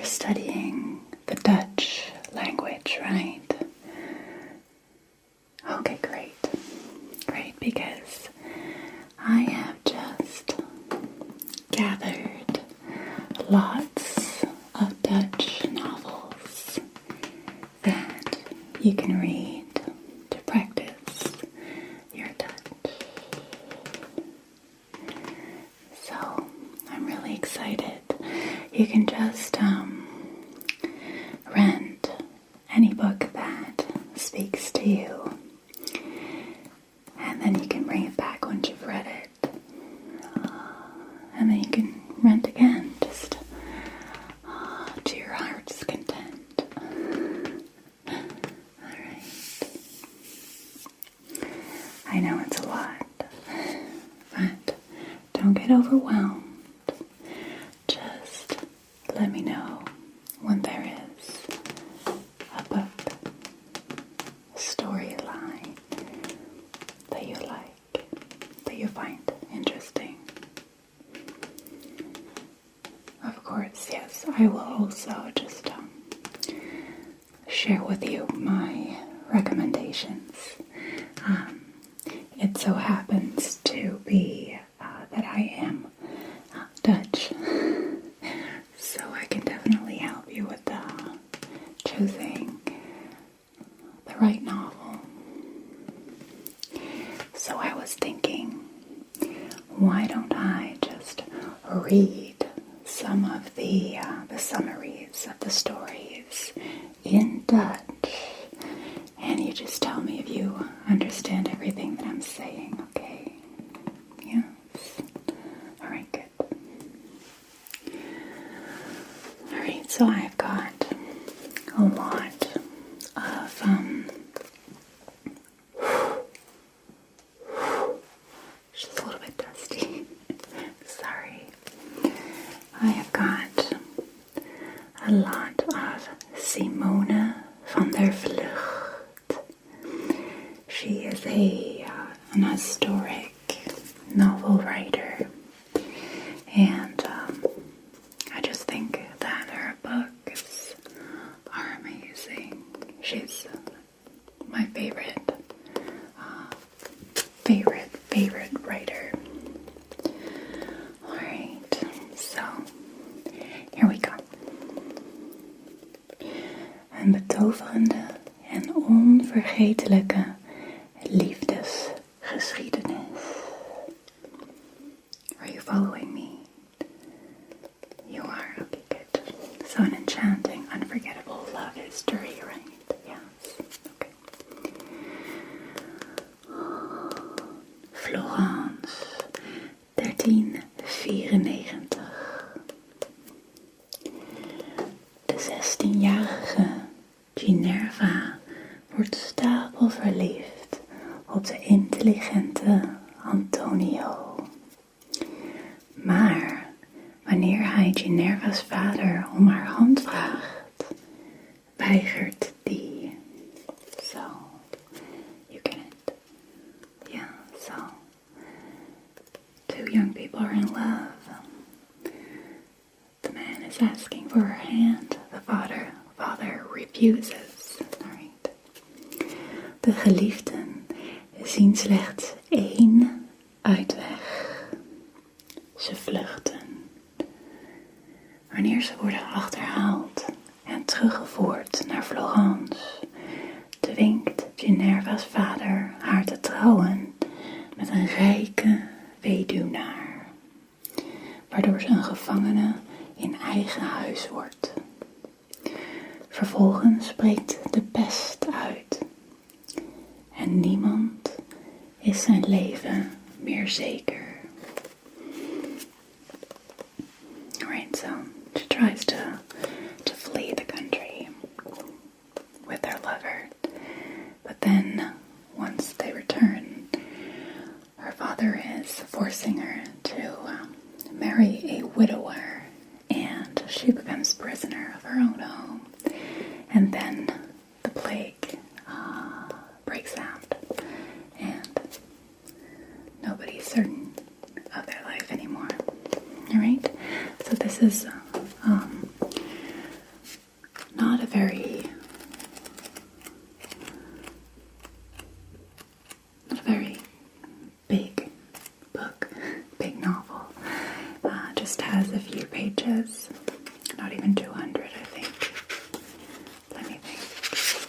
studying the Dutch language, right? Okay, great. Great, because I have just gathered lots of Dutch novels that you can read to practice your Dutch. So I'm really excited. You can just rent any book that speaks to you, and then you can bring it back once you've read it, and then you can rent again, just to your heart's content. Alright. I know it's a lot, but don't get overwhelmed. Just let me know when there is a book, a storyline that you like, that you find interesting. Of course, yes, I will also just share with you my recommendations. It so happens to be that I am Dutch, so I can definitely help you with choosing the right novel. So I was thinking, why don't I just read some of the summaries of the stories in Dutch, and you just tell me if you understand everything that I'm saying, okay? Yes? Alright, good. Alright, so I've got a lot of just a little bit dusty. Sorry. I have got a lot of Simone van der Vlucht. She is an historic novel writer, and I just think that her books are amazing. She's my favorite writer. Alright, so here we go. Een betoverende en onvergetelijke liefdesgeschiedenis. Are you following me? You are? Okay, good. So an enchanting, unforgettable love history, right? Yes. Okay. Florence, 1394. De 16-jarige Ginevra wordt stapelverliefd op de intelligente Antonio. Maar wanneer hij Ginevra's vader om haar hand vraagt, weigert die. So, you get it? Yeah, so, two young people are in love. The man is asking for her hand. The father refuses. Alright. De geliefden zien slechts één uitweg. Ze vluchten. Wanneer ze worden achterhaald en teruggevoerd naar Florence, dwingt Ginevra's vader haar te trouwen met een rijke weduwnaar, waardoor ze een gevangene in eigen huis wordt. Vervolgens breekt de pest uit en niemand is zijn leven meer zeker. Alright, so she tries to flee the country with her lover, but then once they return, her father is forcing her to marry a widower, and she becomes prisoner of her own home. And then the plague breaks out, and nobody's certain of their life anymore. Alright? So this is not a very big book, big novel. Just has a few pages, not even 200, I think. Let me think. Let's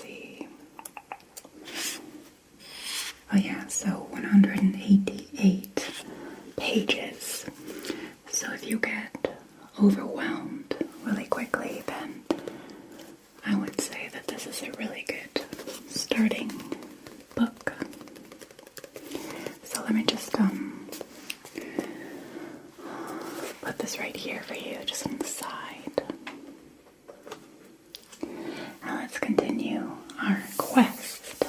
see. Oh yeah, so 188 pages. So if you get overwhelmed really quickly, then I would say that this is a really good starting book. So let me just put this right here for you, just on the side. Now let's continue our quest.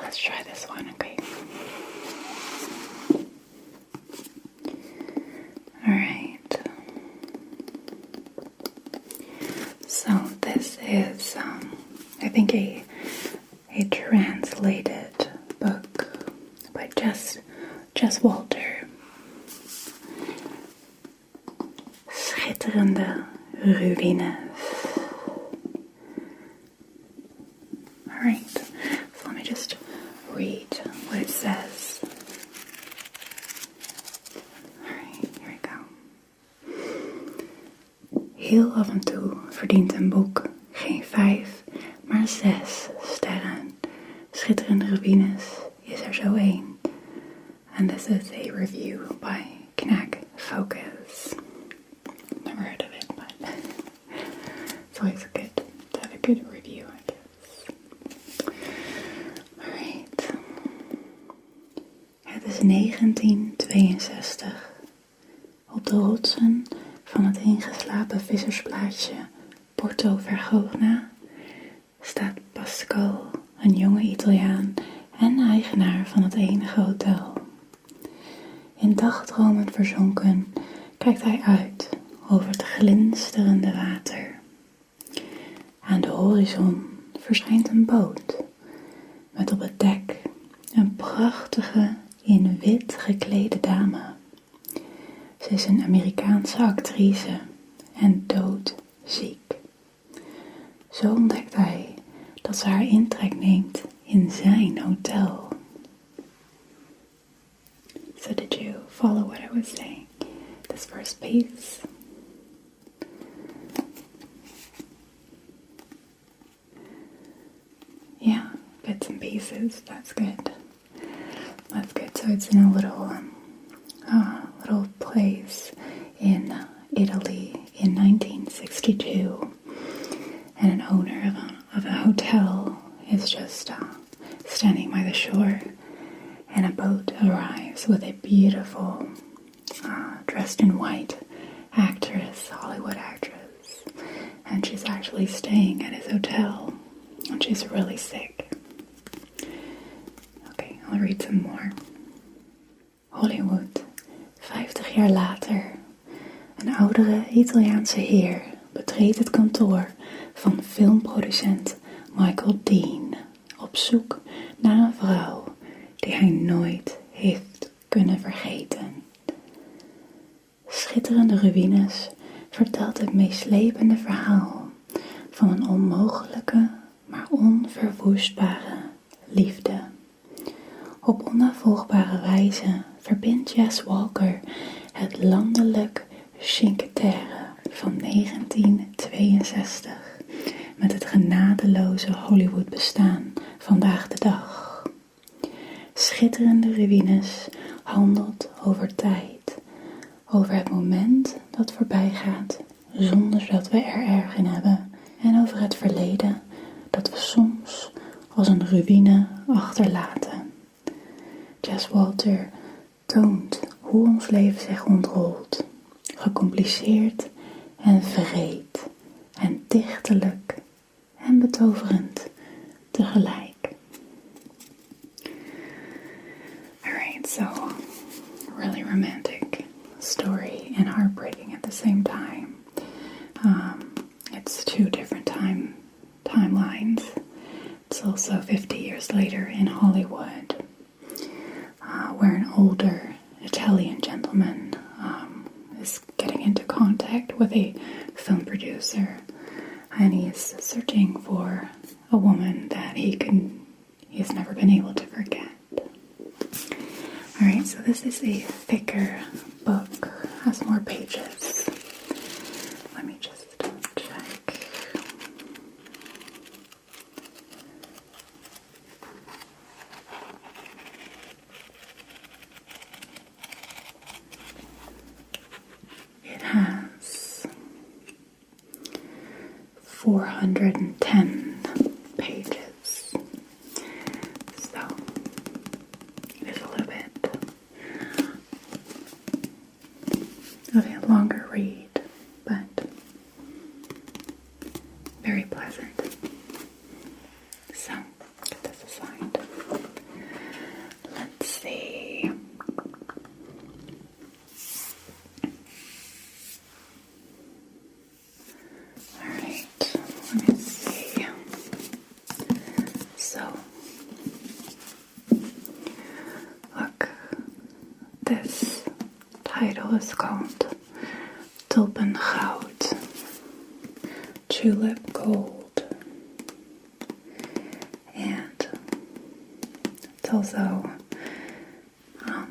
Let's try this one, okay? Alright. So this is, I think, a translated book by Jess Walter. Schitterende ruïnes. Alright, so let me just read what it says. Alright, here we go. Heel af en toe verdient een boek geen 5, maar 6 sterren. Schitterende ruïnes is er zo één. And this is a review by Knack Focus. Never heard of it, but it's always good to have a good review, I guess. Alright. Het is 1962. Op de rotsen van het ingeslapen vissersplaatsje Porto Vergogna staat Pascal, een jonge Italiaan en eigenaar van het enige hotel. In dagdromen verzonken kijkt hij uit over het glinsterende water. Aan de horizon verschijnt een boot met op het dek een prachtige in wit geklede dame. Ze is een Amerikaanse actrice en doodziek. Zo ontdekt hij dat ze haar intrek neemt in zijn hotel. So did you follow what I was saying? This first piece. Yeah, bits and pieces. That's good. That's good. So it's in a little place in Italy in 1962, and an owner of a hotel is just standing by the shore, and a boat arrives with a beautiful, dressed in white actress, Hollywood actress, and she's actually staying at his hotel, and she's really sick. Okay, I'll read some more. Hollywood, 50 jaar later. Een oudere Italiaanse heer betreedt het kantoor van filmproducent Michael Dean op zoek naar een vrouw die hij nooit heeft kunnen vergeten. Schitterende ruïnes vertelt het meeslepende verhaal van een onmogelijke, maar onverwoestbare liefde. Op onnavolgbare wijze verbindt Jess Walker het landelijk Cinque Terre van 1962 met het genadeloze Hollywood bestaan vandaag de dag. Schitterende ruïnes handelt over tijd, over het moment dat voorbij gaat zonder dat we er erg in hebben, en over het verleden dat we soms als een ruïne achterlaten. Jess Walter toont hoe ons leven zich ontrolt, gecompliceerd en vreed en dichterlijk en betoverend tegelijk. Alright, so really romantic story and heartbreaking at the same time. It's two different timelines. It's also 50 years later in Hollywood, where an older Italian gentleman is getting into with a film producer, and he's searching for a woman that he's never been able to forget. Alright, so this is a thicker book, has more pages. Let me just check. It has 410 pages, so it is a little bit of a longer read, but very pleasant. So, get this aside. Let's see. Alright, let me see. So, look, this title is called Tulpengoud, Tulip Gold, and it's also a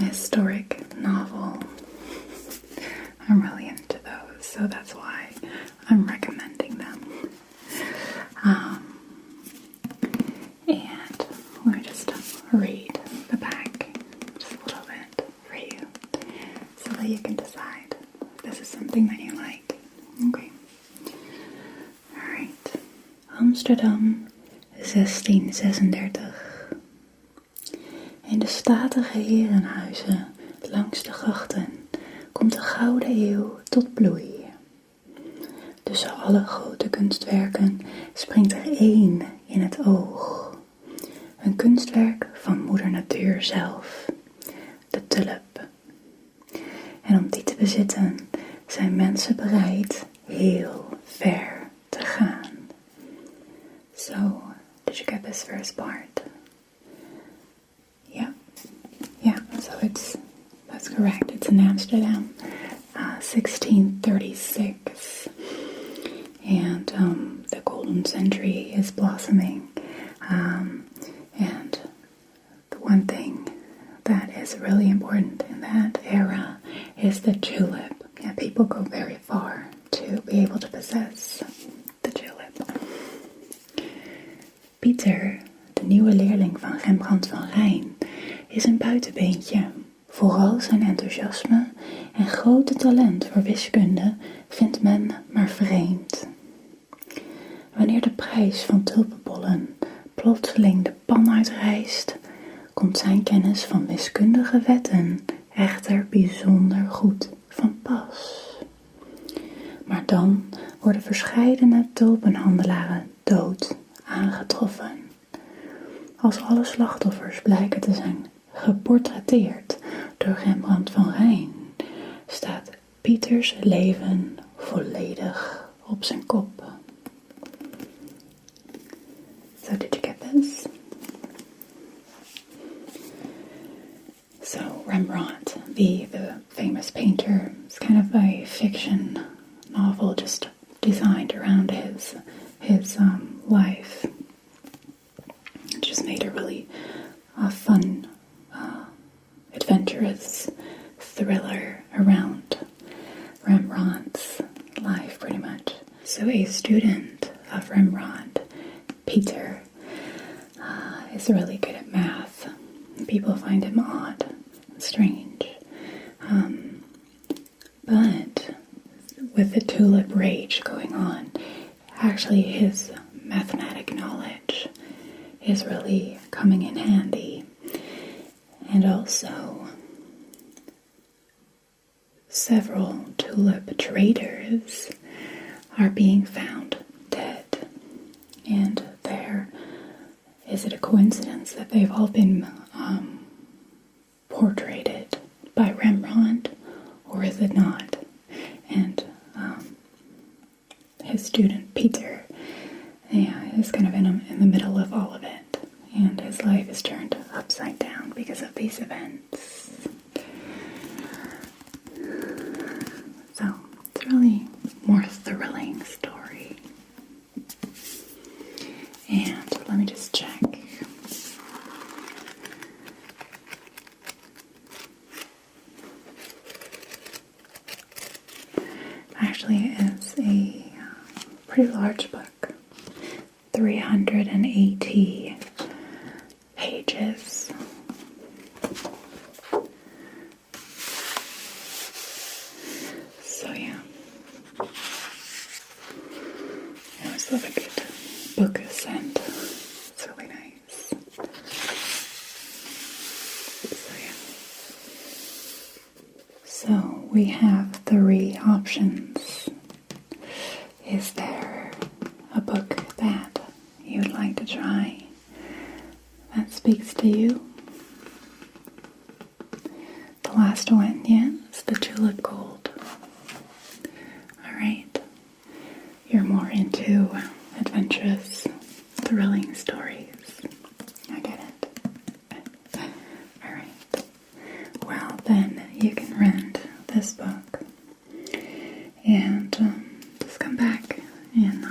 historic novel. I'm really into those, so that's why I'm recommending them. And let me just read the back just a little bit for you, so that you can decide if this is something that you like. Okay. Alright. Amsterdam, 1636. In de statige herenhuizen langs de grachten komt de Gouden Eeuw tot bloei. Tussen alle grote kunstwerken springt er één in het oog. Een kunstwerk van moeder natuur zelf, de tulp. En om die te bezitten zijn mensen bereid heel ver te gaan. So, did you get this first part? Yeah, so that's correct. It's in Amsterdam, 1636. And the golden century is blossoming. And the one thing that is really important in that era is the tulip. Yeah, people go very far to be able to possess the tulip. Pieter, de nieuwe leerling van Rembrandt van Rijn, is een buitenbeentje. Vooral zijn enthousiasme en grote talent voor wiskunde vindt men maar vreemd. Wanneer de prijs van tulpenbollen plotseling de pan uitrijst, komt zijn kennis van wiskundige wetten echter bijzonder goed van pas. Maar dan worden verscheidene tulpenhandelaren dood aangetroffen. Als alle slachtoffers blijken te zijn geportretteerd door Rembrandt van Rijn, staat Pieters leven volledig op zijn kop. So did you get this? So Rembrandt, the famous painter, is kind of a fiction novel just designed around his life. It just made a really fun, adventurous thriller around Rembrandt's life, pretty much. So a student of Rembrandt, Pieter, is really good at math. People find him odd and strange. But with the tulip rage going on, actually his mathematic knowledge is really coming in handy. And also, several tulip traders are being found dead. And is it a coincidence that they've all been portraited by Rembrandt, or is it not? And his student Pieter, is kind of in the middle of all of it, and his life is turned upside down because of these events. So it's really Actually, it's a pretty large book, 380 pages. So yeah, I always love a good book scent. It's really nice. So yeah. So we have 3 options. Is there a book that you'd like to try that speaks to you? The last one, yes, the Tulip Gold. Alright, you're more into adventurous, thrilling stories. I get it. Alright, well then you can rent this book and just come back in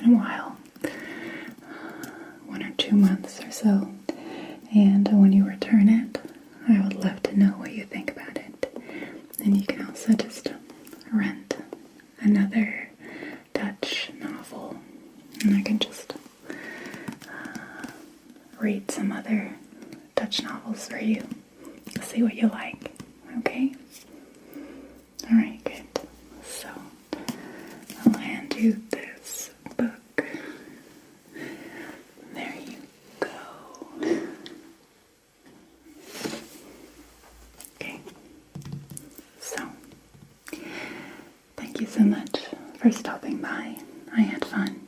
a while, 1 or 2 months or so, and when you return it, I would love to know what you think about it. And you can also just rent another Dutch novel, and I can just read some other Dutch novels for you. See what you like, okay? Alright, good. So, I'll hand you this book. There you go. Okay. So, thank you so much for stopping by. I had fun.